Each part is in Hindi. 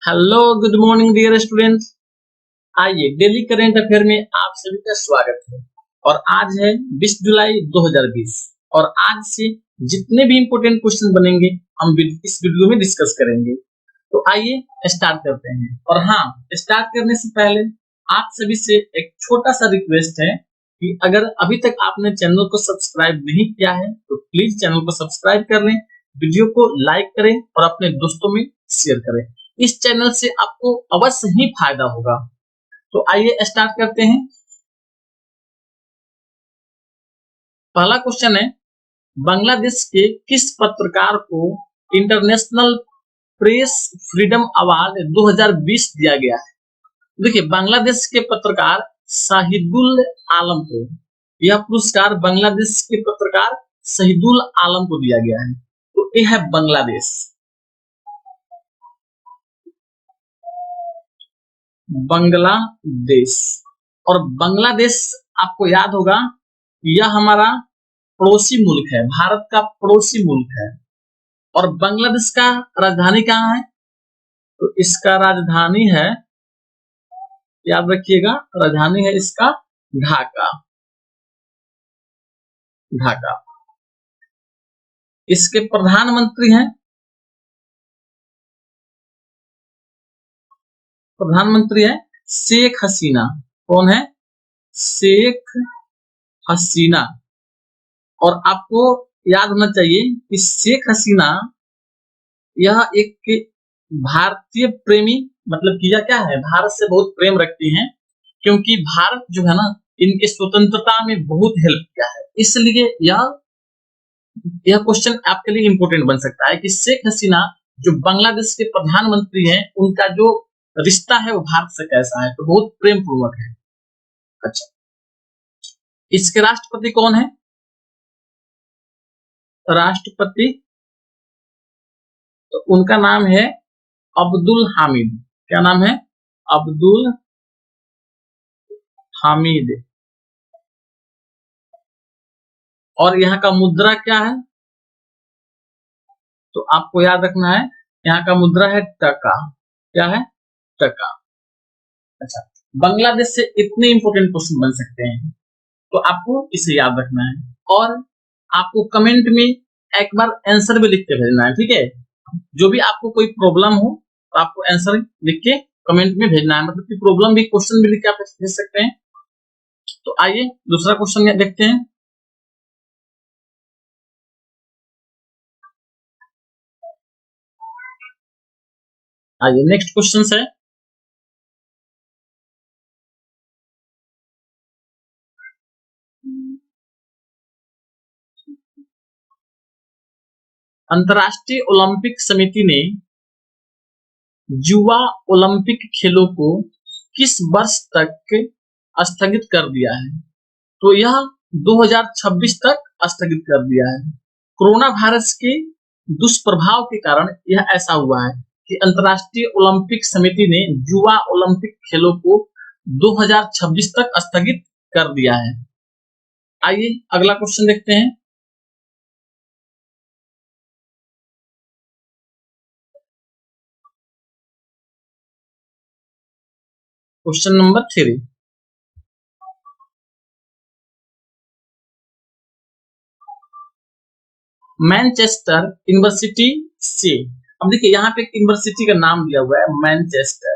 Hello good morning dear students. आइए डेली करंट अफेयर में आप सभी का स्वागत है। और आज है 20 जुलाई 2020 और आज से जितने भी इंपॉर्टेंट क्वेश्चन बनेंगे हम इस वीडियो में डिस्कस करेंगे। तो आइए स्टार्ट करते हैं। और हाँ, स्टार्ट करने से पहले आप सभी से एक छोटा सा रिक्वेस्ट है कि अगर अभी तक आपने चैनल को सब्सक्राइब नहीं किया है तो प्लीज चैनल को सब्सक्राइब कर लें, वीडियो को लाइक करें और अपने दोस्तों में शेयर करें। इस चैनल से आपको अवश्य ही फायदा होगा। तो आइए स्टार्ट करते हैं। पहला क्वेश्चन है, बांग्लादेश के किस पत्रकार को इंटरनेशनल प्रेस फ्रीडम अवार्ड 2020 दिया गया है? देखिए, बांग्लादेश के पत्रकार शाहिदुल आलम को यह पुरस्कार बांग्लादेश के पत्रकार शहीदुल आलम को दिया गया है। तो यह है बांग्लादेश। बांग्लादेश और बांग्लादेश आपको याद होगा यह हमारा पड़ोसी मुल्क है, भारत का पड़ोसी मुल्क है। और बांग्लादेश का राजधानी कहाँ है? तो इसका राजधानी है, याद रखिएगा, राजधानी है इसका ढाका। ढाका। इसके प्रधानमंत्री हैं, प्रधानमंत्री है शेख हसीना। कौन है? शेख हसीना। और आपको याद होना चाहिए कि शेख हसीना यह एक भारतीय प्रेमी, मतलब कि यह क्या है, भारत से बहुत प्रेम रखती हैं, क्योंकि भारत जो है ना इनकी स्वतंत्रता में बहुत हेल्प किया है। इसलिए यह क्वेश्चन आपके लिए इंपॉर्टेंट बन सकता है कि शेख हसीना जो बांग्लादेश के प्रधानमंत्री हैं उनका जो रिश्ता है वो भारत से कैसा है? तो बहुत प्रेम पूर्वक है। अच्छा, इसके राष्ट्रपति कौन है? राष्ट्रपति तो उनका नाम है अब्दुल हामिद। क्या नाम है? अब्दुल हामिद। और यहाँ का मुद्रा क्या है? तो आपको याद रखना है, यहाँ का मुद्रा है टका। क्या है? टका। अच्छा, बांग्लादेश से इतने इंपॉर्टेंट क्वेश्चन बन सकते हैं, तो आपको इसे याद रखना है। और आपको कमेंट में एक बार आंसर भी लिख के भेजना है, ठीक है? जो भी आपको कोई प्रॉब्लम हो तो आपको आंसर लिख के कमेंट में भेजना है, मतलब कि प्रॉब्लम भी क्वेश्चन भी लिख के आप भेज सकते हैं। तो आइए दूसरा क्वेश्चन देखते हैं। आइए नेक्स्ट क्वेश्चन है, अंतर्राष्ट्रीय ओलंपिक समिति ने युवा ओलंपिक खेलों को किस वर्ष तक स्थगित कर दिया है? तो यह 2026 तक स्थगित कर दिया है। कोरोना वायरस के दुष्प्रभाव के कारण यह ऐसा हुआ है कि अंतर्राष्ट्रीय ओलंपिक समिति ने युवा ओलंपिक खेलों को 2026 तक स्थगित कर दिया है। आइए अगला क्वेश्चन देखते हैं। क्वेश्चन नंबर 3, मैनचेस्टर यूनिवर्सिटी से, अब देखिए यहाँ पे एक यूनिवर्सिटी का नाम दिया हुआ है मैनचेस्टर।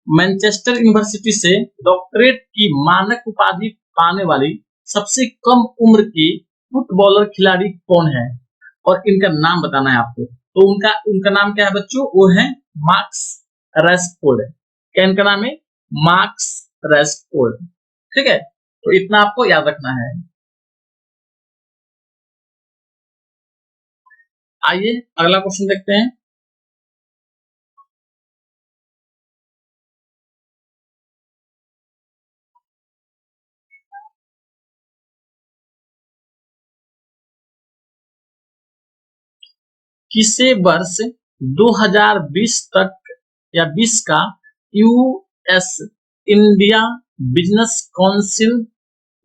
मैनचेस्टर यूनिवर्सिटी से डॉक्टरेट की मानक उपाधि पाने वाली सबसे कम उम्र की फुटबॉलर खिलाड़ी कौन है? और इनका नाम बताना है आपको। तो उनका उनका नाम क्या है बच्चों? वो है मार्क्स रैशफोर्ड। क्या इनका नाम है? Marks Rashford. ठीक है, तो इतना आपको याद रखना है। आइए अगला क्वेश्चन देखते हैं। किसे वर्ष 2020 तक या 20 का US India business council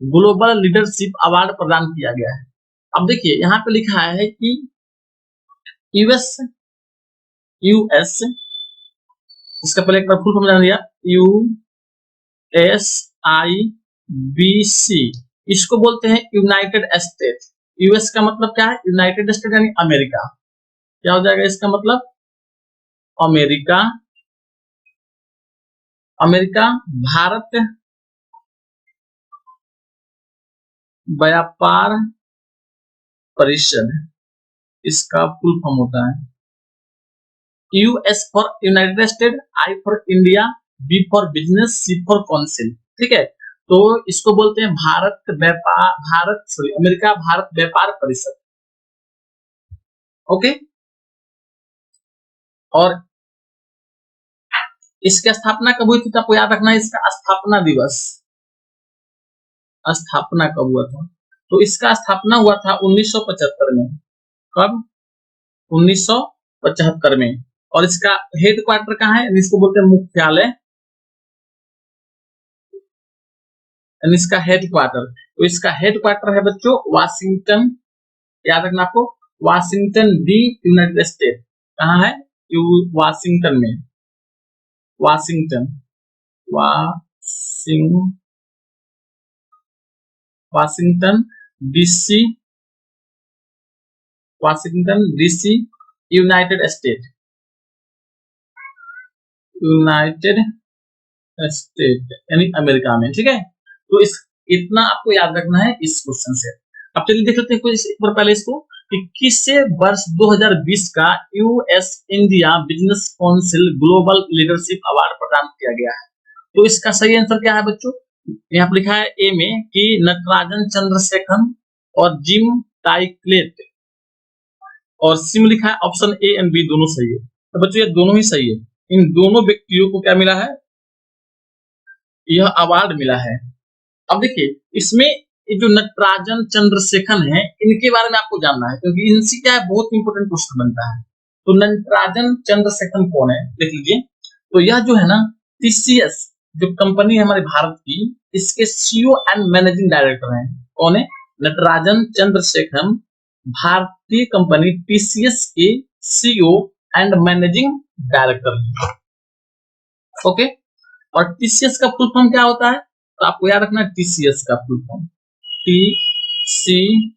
global leadership award प्रदान किया गया है? अब देखिए यहाँ पे लिखा है कि यूएस यूएस, इसका पहले एक बार फुल फॉर्म जान लिया, USIBC, इसको बोलते हैं यूनाइटेड स्टेट। यूएस का मतलब क्या है? यूनाइटेड स्टेट यानी अमेरिका। क्या हो जाएगा इसका मतलब? अमेरिका। अमेरिका भारत व्यापार परिषद, इसका फुल फॉर्म होता है। US for United State, I for India, B for business, C for council. ठीक है, तो इसको बोलते हैं अमेरिका भारत व्यापार परिषद। ओके, और इसकी स्थापना कब हुई थी तो आपको याद रखना है, इसका स्थापना दिवस, स्थापना कब हुआ था? तो इसका स्थापना हुआ था 1975 में। कब? 1975 में। और इसका हेड क्वार्टर कहाँ है? इसको बोलते हैं मुख्यालय, इसका हेड क्वार्टर। तो इसका हेड क्वार्टर है बच्चों वाशिंगटन, याद रखना आपको, वाशिंगटन डी, यूनाइटेड स्टेट। कहाँ है? वाशिंगटन में, Washington, washing Washington DC, Washington DC, United state, United state यानी अमेरिका में। ठीक है, तो इस इतना आपको याद रखना है इस क्वेश्चन से। अब चलिए देख लेते हैं कुछ एक बार पहले इसको, कि किसे वर्ष 2020 का US India business council global leadership award प्रदान किया गया है? तो इसका सही आंसर क्या है बच्चों? यहाँ पर लिखा है ए में कि नटराजन चंद्रशेखरन और जिम टाइकलेट, और सी में लिखा है ऑप्शन ए एंड बी दोनों सही है। तो बच्चों ये दोनों ही सही है, इन दोनों व्यक्तियों को क्या मिला है? यह अवार्ड मिला है। अब देखिए इसमें जो नटराजन चंद्रशेखरन है, इनके बारे में आपको जानना है, क्योंकि इनसे क्या है बहुत इंपॉर्टेंट क्वेश्चन बनता है। तो नटराजन चंद्रशेखरन कौन है देख लीजिए। तो यह जो है ना, टीसीएस जो कंपनी है हमारे भारत की, इसके सीईओ एंड मैनेजिंग डायरेक्टर हैं। कौन है? नटराजन चंद्रशेखरन, भारतीय कंपनी टीसीएस के CEO and managing director. Okay, और टीसीएस का फुल फॉर्म क्या होता है? तो आपको याद रखना है टीसीएस का फुल फॉर्म, TCS,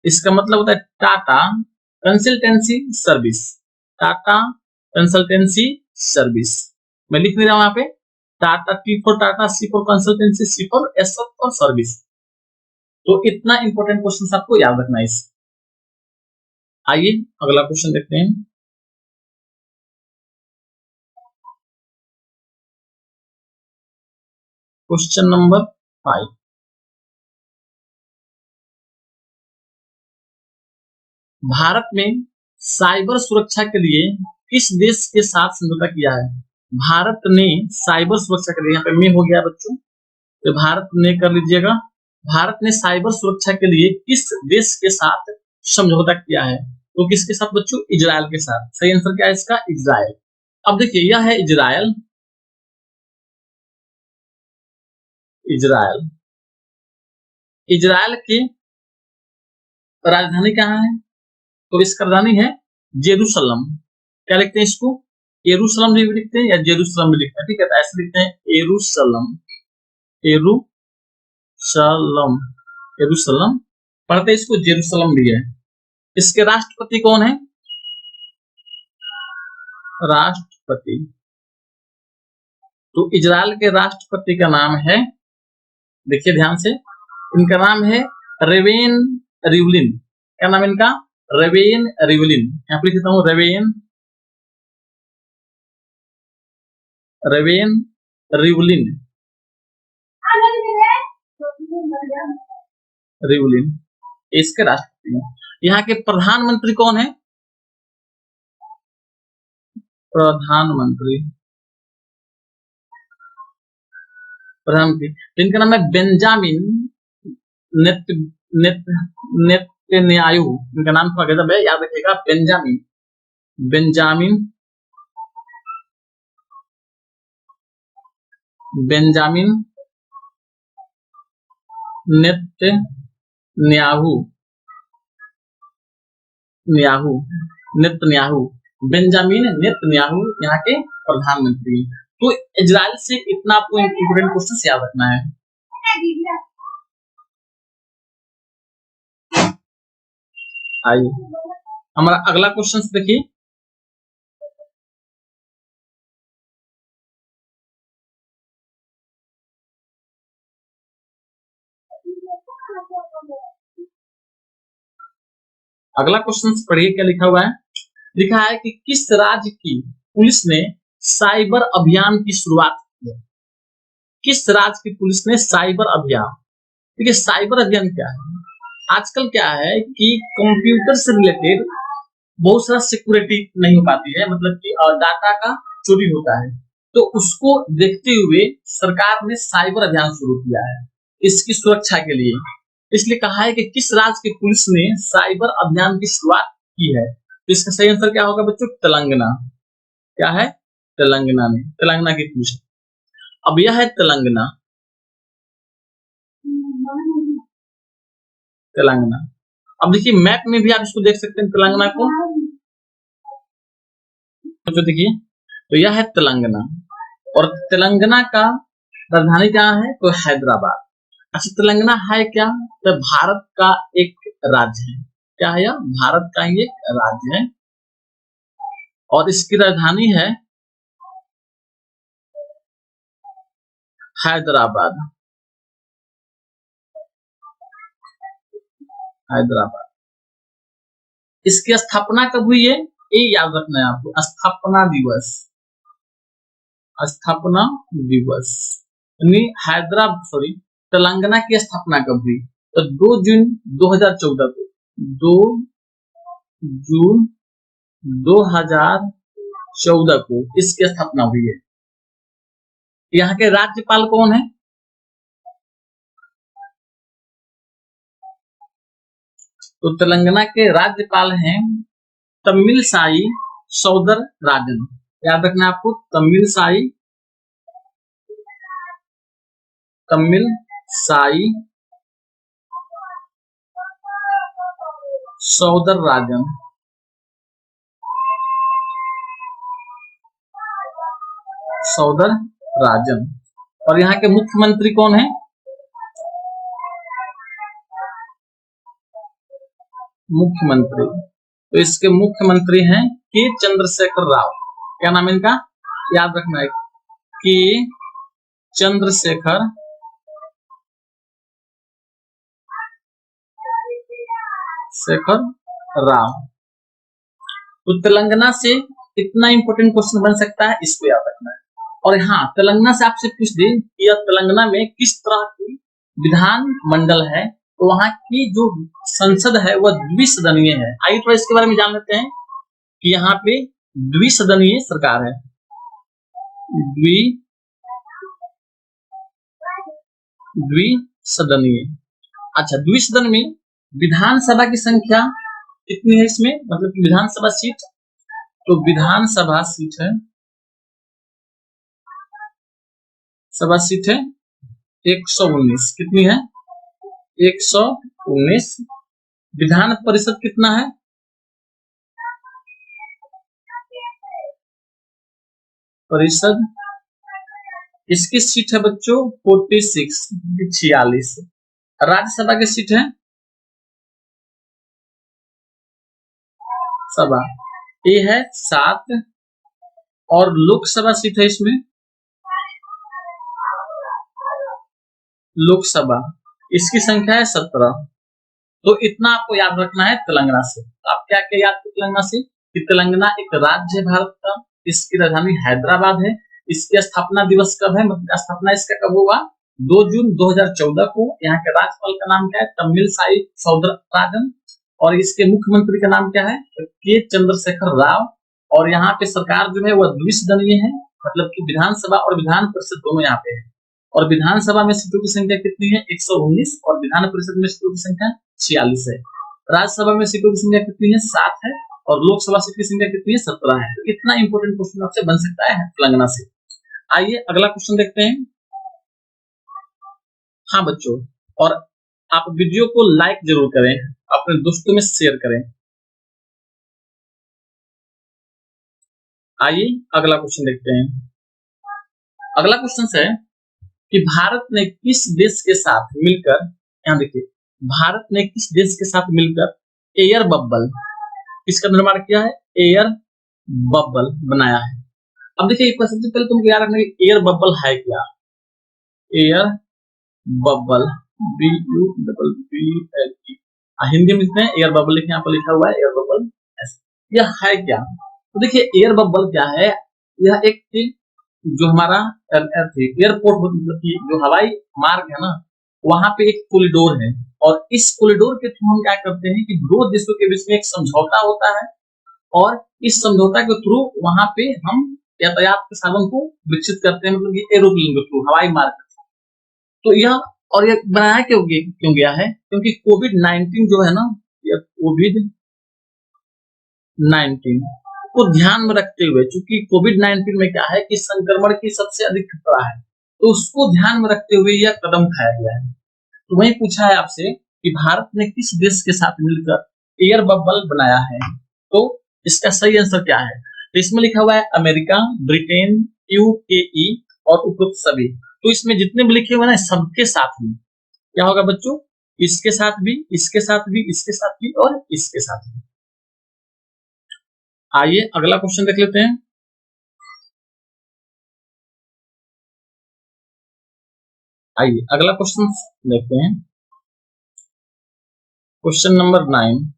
इसका मतलब होता है Tata consultancy service, Tata consultancy service. मैं लिख नहीं रहा हूं यहाँ पे, Tata, T for Tata, C for consultancy, C for S for service. तो इतना इंपॉर्टेंट क्वेश्चन आपको याद रखना है इस। आइए अगला क्वेश्चन देखते हैं। क्वेश्चन नंबर 5, भारत में साइबर सुरक्षा के लिए किस देश के साथ समझौता किया है? भारत ने साइबर सुरक्षा के लिए, यहाँ पे में हो गया बच्चों, तो भारत ने कर लीजिएगा, भारत ने साइबर सुरक्षा के लिए किस देश के साथ समझौता किया है? तो किसके साथ बच्चों? इजराइल के साथ। सही आंसर क्या है इसका? इजराइल। अब देखिए यह है इजराइल, इजराइल, इजराइल की राजधानी कहाँ है? तो इसका राजधानी है जेरूशलम। क्या लिखते हैं इसको? यरूशलम भी लिखते हैं या जेरूशलम भी लिखते हैं। ठीक है, तो ऐसे लिखते हैं यरूशलम, यरूशलम, यरूशलम, पढ़ते इसको जेरूशलम भी है। इसके राष्ट्रपति कौन है? राष्ट्रपति, तो इजराइल के राष्ट्रपति का नाम है, देखिए ध्यान से, इनका नाम है रेवेन रिवलिन। क्या नाम है इनका? रेवेन रिवलिन। यहाँ पे लिखता हूँ रेवेन, रेवेन रिवलिन, रिवलिन इसके राष्ट्रपति हैं। यहाँ के प्रधानमंत्री कौन है? प्रधानमंत्री, प्रधानमंत्री, इनका नाम है बेंजामिन नेत नेत नेतन्याहू। इनका नाम थोड़ा गजब है, याद रखिएगा, बेंजामिन, बेंजामिन, बेंजामिन नेतन्याहू, न्याहू। नेतन्याहू, बेंजामिन नेतन्याहू यहाँ के प्रधानमंत्री। तो इजराइल से इतना आपको इम्पोर्टेंट क्वेश्चन याद रखना है। आइए हमारा अगला क्वेश्चन देखिए, अगला क्वेश्चन पढ़िए क्या लिखा हुआ है। लिखा है कि किस राज्य की पुलिस ने साइबर अभियान की शुरुआत की? किस राज्य की पुलिस ने साइबर अभियान, देखिए साइबर अभियान क्या है, आजकल क्या है कि कंप्यूटर से रिलेटेड बहुत सारा सिक्योरिटी नहीं हो पाती है, मतलब कि डाटा का चोरी होता है, तो उसको देखते हुए सरकार ने साइबर अभियान शुरू किया है इसकी सुरक्षा के लिए। इसलिए कहा है कि किस राज्य की पुलिस ने साइबर अभियान की शुरुआत की है, तो इसका सही आंसर क्या होगा बच्चों? तेलंगाना। क्या है? तेलंगाना में, तेलंगाना की पुलिस। अब यह है तेलंगाना, तेलंगाना। अब देखिए मैप में भी आप इसको देख सकते हैं तेलंगाना को, तो देखिए तो यह है तेलंगाना, और तेलंगाना का राजधानी कहाँ है? तो हैदराबाद। अच्छा तेलंगाना है क्या? तो भारत का एक राज्य है। क्या है यह? भारत का ये राज्य है, और इसकी राजधानी है हैदराबाद, हैदराबाद। इसकी स्थापना कब हुई है? ये याद रखना है आपको, स्थापना दिवस, स्थापना दिवस यानी हैदराबाद सॉरी तेलंगाना की स्थापना कब हुई? तो 2 जून 2014 को, 2 जून 2014 को इसकी स्थापना हुई है। यहाँ के राज्यपाल कौन है? तो तेलंगाना के राज्यपाल हैं तमिलसाई सौंदरराजन। याद रखना आपको, तमिलसाई, तमिलसाई सौंदरराजन, सौंदरराजन। और यहाँ के मुख्यमंत्री कौन है? मुख्यमंत्री, तो इसके मुख्यमंत्री हैं के चंद्रशेखर राव। क्या नाम है इनका? याद रखना है, के चंद्रशेखर राव। तो तेलंगाना से इतना इंपॉर्टेंट क्वेश्चन बन सकता है, इसको याद रखना है। और हाँ तेलंगाना से आपसे पूछ दे कि यह तेलंगाना में किस तरह की विधान मंडल है, तो वहां की जो संसद है वह द्विसदनीय है। आइए थोड़ा इसके बारे में जान लेते हैं कि यहाँ पे द्विसदनीय सरकार है, द्विसदनीय। अच्छा द्विसदन में विधानसभा की संख्या कितनी है इसमें, मतलब कि विधानसभा सीट? तो विधानसभा सीट है, सभा सीट है 119। कितनी है? 119। विधान परिषद कितना है? परिषद इसकी सीट है बच्चों 46, 46। राज्यसभा की सीट है सभा, ये है 7, और लोकसभा सीट है इसमें, लोकसभा इसकी संख्या है 17। तो इतना आपको याद रखना है तेलंगाना से। आप क्या क्या याद तेलंगाना से कि तेलंगाना एक राज्य है भारत का, इसकी राजधानी हैदराबाद है, इसकी स्थापना दिवस कब है, मतलब स्थापना इसका कब हुआ? 2 जून 2014 को। यहाँ के राज्यपाल का नाम क्या है? तमिलसाई सौंदरराजन। और इसके मुख्यमंत्री का नाम क्या है? के चंद्रशेखर राव। और यहाँ पे सरकार जो है वह द्विसदनीय है, मतलब कि विधानसभा और विधान परिषद दोनों यहाँ पे है। और विधानसभा में सीटों की संख्या कितनी है? 119, और विधान परिषद में सीटों की संख्या 46 है। राज्यसभा में सीटों की संख्या कितनी है? 7 है, और लोकसभा सीट की संख्या कितनी है? 17 है। तो इतना इंपोर्टेंट क्वेश्चन आपसे बन सकता है तेलंगाना से। आइए अगला क्वेश्चन देखते हैं। हाँ बच्चों, और आप वीडियो को लाइक जरूर करें, अपने दोस्तों में शेयर करें। आइए अगला क्वेश्चन देखते हैं। अगला क्वेश्चन है कि भारत ने किस देश के साथ मिलकर, यहाँ देखिए, भारत ने किस देश के साथ मिलकर एयर बबल, किसका निर्माण किया है? एयर बबल बनाया है। अब देखिए सबसे पहले तुमको याद रखना कि एयर बबल है क्या। Air bubble, B U double B L E, Hindi में लिखते हैं एयर बबल, लिखे यहाँ पर लिखा हुआ है एयर बबल। यह है क्या? तो देखिए एयर बबल क्या है, यह एक जो हमारा एयरपोर्ट मतलब कि जो हवाई मार्ग है ना, वहां पे एक कॉरिडोर है, और इस कॉरिडोर के थ्रू हम क्या करते हैं कि दो देशों के बीच में एक समझौता होता है, और इस समझौता के थ्रू वहां पे हम यातायात के साधन को विकसित करते हैं, मतलब कि एरोप्लेन के थ्रू, हवाई मार्ग। तो यह, और यह बनाया क्यों गया है? क्योंकि कोविड-19 जो है ना, यह कोविड-19 को ध्यान में रखते हुए, चूंकि कोविड-19 में क्या है कि संक्रमण की सबसे अधिक खतरा है, तो उसको ध्यान में रखते हुए यह कदम उठाया गया है। तो वही पूछा है आपसे कि भारत ने किस देश के साथ मिलकर एयर बबल बनाया है, तो इसका सही आंसर क्या है? तो इसमें लिखा हुआ है अमेरिका, ब्रिटेन, यूएई और उपरोक्त सभी। तो इसमें जितने भी लिखे हुए ना, सबके साथ में क्या होगा बच्चों? इसके साथ भी, इसके साथ भी, इसके साथ भी और इसके साथ भी। आइए अगला क्वेश्चन देख लेते हैं। आइए अगला क्वेश्चन देखते हैं। Question number 9।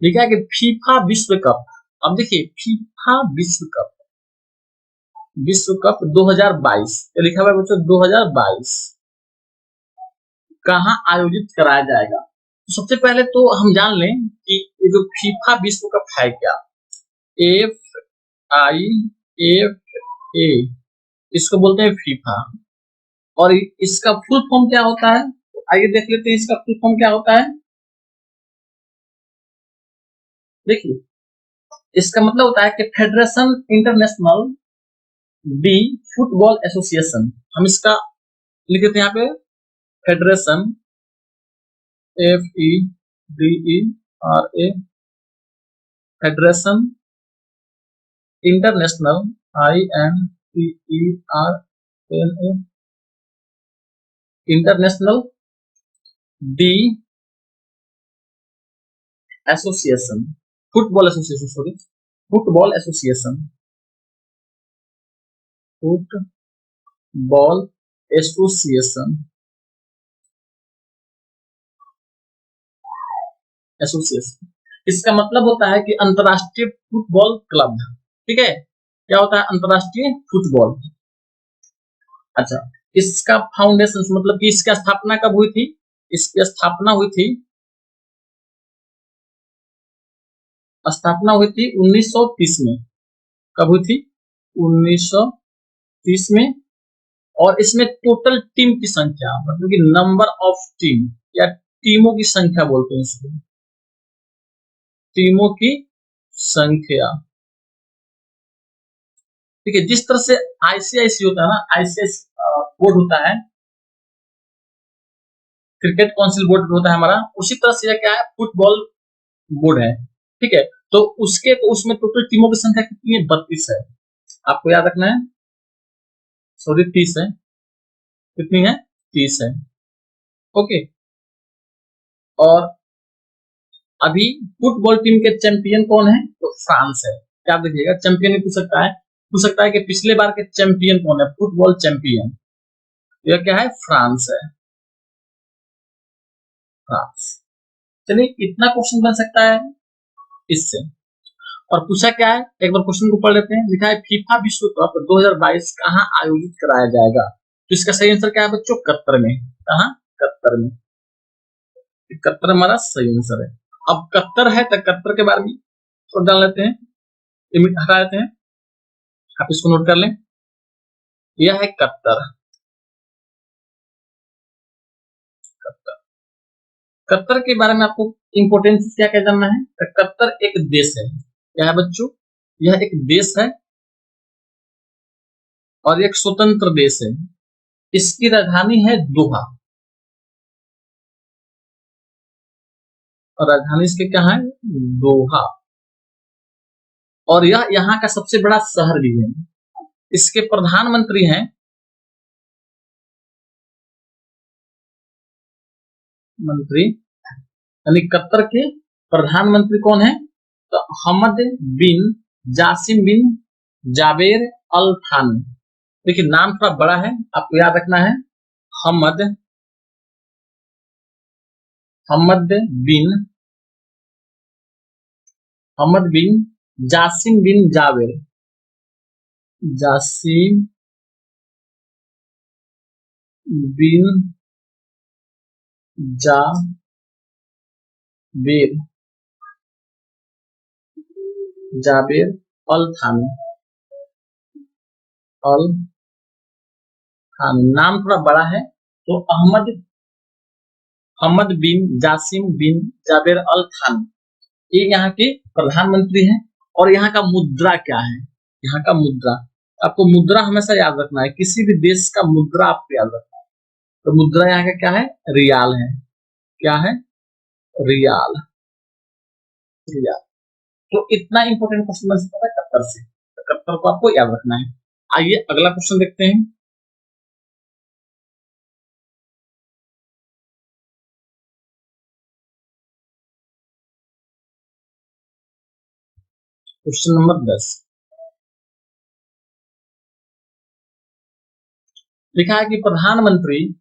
लिखा है कि फीफा विश्व कप, अब देखिए फीफा विश्व कप 2022, ये लिखा हुआ है बच्चों 2022 कहाँ आयोजित कराया जाएगा। तो सबसे पहले तो हम जान लें कि ये जो फीफा विश्व कप है क्या, FIFA, इसको बोलते हैं फीफा, और इसका फुल फॉर्म क्या होता है? तो आइए देख लेते हैं इसका फुल फॉर्म क्या होता है। देखिए इसका मतलब होता है कि federation international D football association, हम इसका लिख देते हैं यहाँ पे federation, FEDERA, federation international, INTERNA, international D association, football association, sorry, football association, football association, association. इसका मतलब होता है कि अंतरराष्ट्रीय फुटबॉल क्लब, ठीक है। क्या होता है? अंतरराष्ट्रीय फुटबॉल। अच्छा, इसका फाउंडेशन मतलब कि इसका स्थापना कब हुई थी? इसकी स्थापना हुई थी 1930 में। कब हुई थी? 1930 में। और इसमें टोटल टीम की संख्या, मतलब कि नंबर ऑफ टीम या टीमों की संख्या बोलते हैं इसको, टीमों की संख्या, ठीक है। जिस तरह से आईसीआईसी होता है ना, आईसीआईसी बोर्ड होता है, क्रिकेट काउंसिल बोर्ड होता है हमारा, उसी तरह से क्या है, फुटबॉल बोर्ड है, ठीक है। तो उसके, तो उसमें टोटल टीमों की संख्या कितनी है? 32 है। आपको याद रखना है, सॉरी 30 है। कितनी है? 30 है। ओके। और अभी फुटबॉल टीम के चैंपियन कौन है? तो फ्रांस है। क्या देखिएगा, चैंपियन भी पूछ सकता है कि पिछले बार के चैंपियन कौन है, फुटबॉल चैंपियन। यह क्या है? फ्रांस है, फ्रांस। चलिए इतना क्वेश्चन बन सकता है इससे। और पूछा क्या है, एक बार क्वेश्चन को पढ़ लेते हैं। लिखा है फीफा विश्व कप 2022 कहाँ आयोजित कराया जाएगा। तो इसका सही आंसर क्या है बच्चों? कतर में। कहाँ? कतर में। कतर हमारा सही आंसर है। अब कतर है तो कतर के बारे में थोड़ा डाल लेते हैं, लिमिट हटा लेते हैं, आप इसको नोट कर लें। यह है कतर। कतर, कतर के बारे में आपको इंपोर्टेंस क्या क्या जानना है? तो कतर एक देश है। क्या है बच्चों? यह एक देश है और एक स्वतंत्र देश है। इसकी राजधानी है दोहा। और राजधानी इसके क्या है, दोहा। और यह यहाँ का सबसे बड़ा शहर भी है। इसके प्रधानमंत्री हैं, मंत्री यानी कतर के प्रधानमंत्री कौन है, तो हमद बिन जासिम बिन जाबेर अल थानी। देखिए नाम थोड़ा बड़ा है, आपको याद रखना है। हमद हमद बिन हमद बिन जासिम बिन जाबेर, जासिम बिन जाबेर जाबेर अल थानी, अल थानी नाम थोड़ा बड़ा है। तो अहमद बिन जासिम बिन जाबेर अल थानी, ये यहाँ के प्रधानमंत्री हैं। और यहाँ का मुद्रा क्या है, यहाँ का मुद्रा, आपको मुद्रा हमेशा याद रखना है, किसी भी देश का मुद्रा आपको याद रखना है। तो मुद्रा यहाँ का क्या है, रियाल है। क्या है, रियाल, रियाल। तो इतना इंपॉर्टेंट क्वेश्चन बन सकता है कतर से, तो कतर को आपको याद रखना है। आइए अगला क्वेश्चन देखते हैं। क्वेश्चन नंबर 10 लिखा है कि प्रधानमंत्री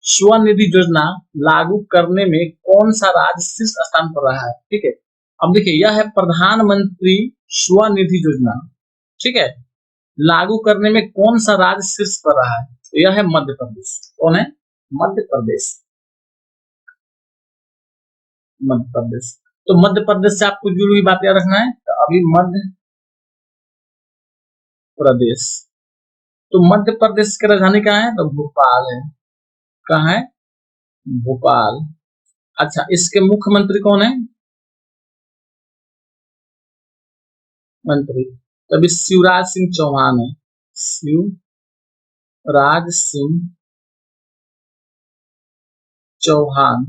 स्वनिधि योजना लागू करने में कौन सा राज्य शीर्ष स्थान पर रहा है। ठीक है, अब देखिए यह है प्रधानमंत्री स्वनिधि योजना, ठीक है, लागू करने में कौन सा राज्य शीर्ष पर रहा है, तो यह है मध्य प्रदेश। कौन है, मध्य प्रदेश, मध्य प्रदेश। तो मध्य प्रदेश से आपको जुड़ी हुई बात याद रखना है। तो अभी मध्य प्रदेश, तो मध्य प्रदेश की राजधानी कहाँ है, तो भोपाल है। कहाँ है, भोपाल। अच्छा, इसके मुख्यमंत्री कौन है, मंत्री, तभी शिवराज सिंह चौहान है, शिवराज सिंह चौहान,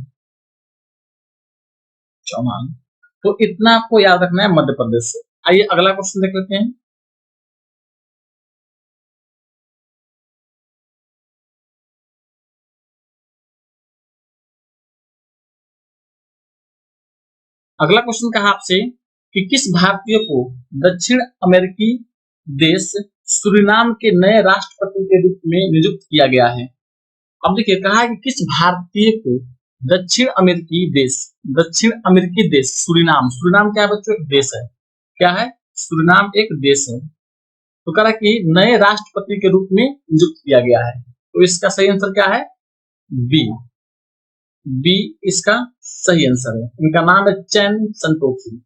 चौहान। तो इतना आपको याद रखना है मध्य प्रदेश से। आइए अगला क्वेश्चन देख लेते हैं। अगला क्वेश्चन कहा आपसे कि किस भारतीय को दक्षिण अमेरिकी देश सूरीनाम के नए राष्ट्रपति के रूप में नियुक्त किया गया है। अब देखिए कहा है कि किस भारतीय को दक्षिण अमेरिकी देश सूरीनाम, सूरीनाम क्या है बच्चों, एक देश है। क्या है, सूरीनाम एक देश है। तो कह रहा है कि नए राष्ट्रपति के रूप में नियुक्त किया गया है। तो इसका सही आंसर क्या है, बी, बी इसका सही आंसर है। इनका नाम है चैन संतोखी।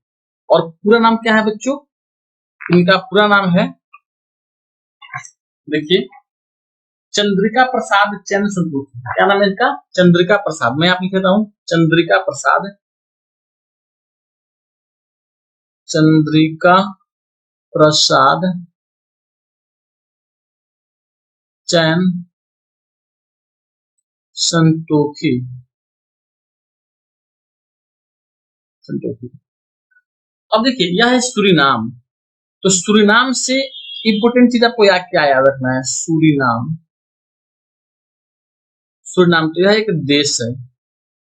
और पूरा नाम क्या है बच्चों, इनका पूरा नाम है, देखिए, चंद्रिका प्रसाद चैन संतोखी। क्या नाम है इनका, चंद्रिका प्रसाद। मैं आप लिख देता हूं, चंद्रिका प्रसाद, चंद्रिका प्रसाद चैन संतोखी, संतोखी। अब देखिए यह है सूरीनाम। तो सूरीनाम से इंपोर्टेंट चीज आपको क्या याद रखना है, सूरीनाम, सूरीनाम तो यह एक देश है।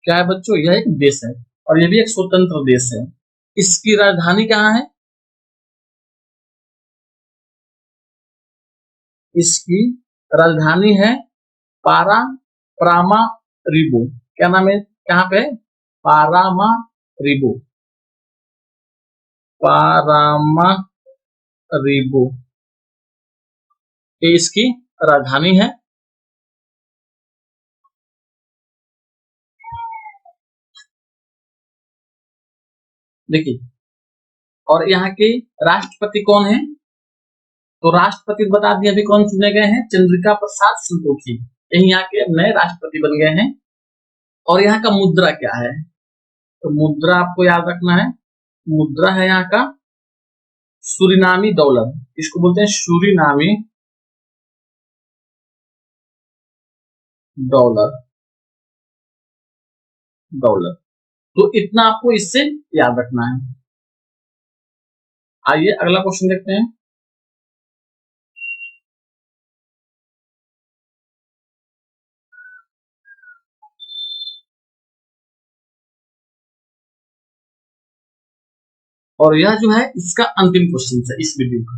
क्या है बच्चों, यह एक देश है और यह भी एक स्वतंत्र देश है। इसकी राजधानी कहाँ है, इसकी राजधानी है पारा प्रामा रिबो। क्या नाम है, कहाँ पे, पारामा रिबो, पारामा रिबो, ये इसकी राजधानी है। देखिए, और यहाँ के राष्ट्रपति कौन है, तो राष्ट्रपति बता दिया, अभी कौन चुने गए हैं, चंद्रिका प्रसाद संतोखी, यही यहाँ के नए राष्ट्रपति बन गए हैं। और यहाँ का मुद्रा क्या है, तो मुद्रा आपको याद रखना है, मुद्रा है यहाँ का सूरीनामी डॉलर। इसको बोलते हैं सूरीनामी डॉलर, डॉलर। तो इतना आपको इससे याद रखना है। आइए अगला क्वेश्चन देखते हैं। और यह जो है इसका अंतिम क्वेश्चन है इस वीडियो का।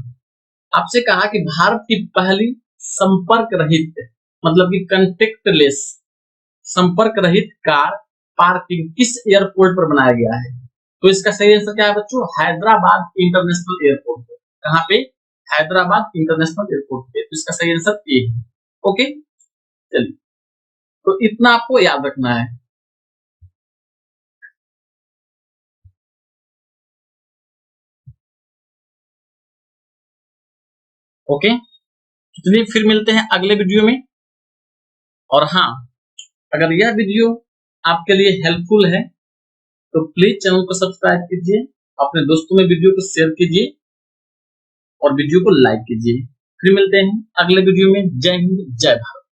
आपसे कहा कि भारत की पहली संपर्क रहित मतलब कि कंटेक्टलेस संपर्क रहित कार पार्किंग किस एयरपोर्ट पर बनाया गया है? तो इसका सही आंसर क्या है बच्चों? हैदराबाद इंटरनेशनल एयरपोर्ट पे। कहाँ पे? हैदराबाद इंटरनेशनल एयरपोर्ट पे। तो इसका सही आंसर ए है। ओके, चलिए, तो इतना आपको याद रखना है। ओके, चलिए फिर मिलते हैं अगले वीडियो में। और हाँ, अगर यह वीडियो आपके लिए हेल्पफुल है तो प्लीज चैनल को सब्सक्राइब कीजिए, अपने दोस्तों में वीडियो को शेयर कीजिए और वीडियो को लाइक कीजिए। फिर मिलते हैं अगले वीडियो में। जय हिंद, जय भारत।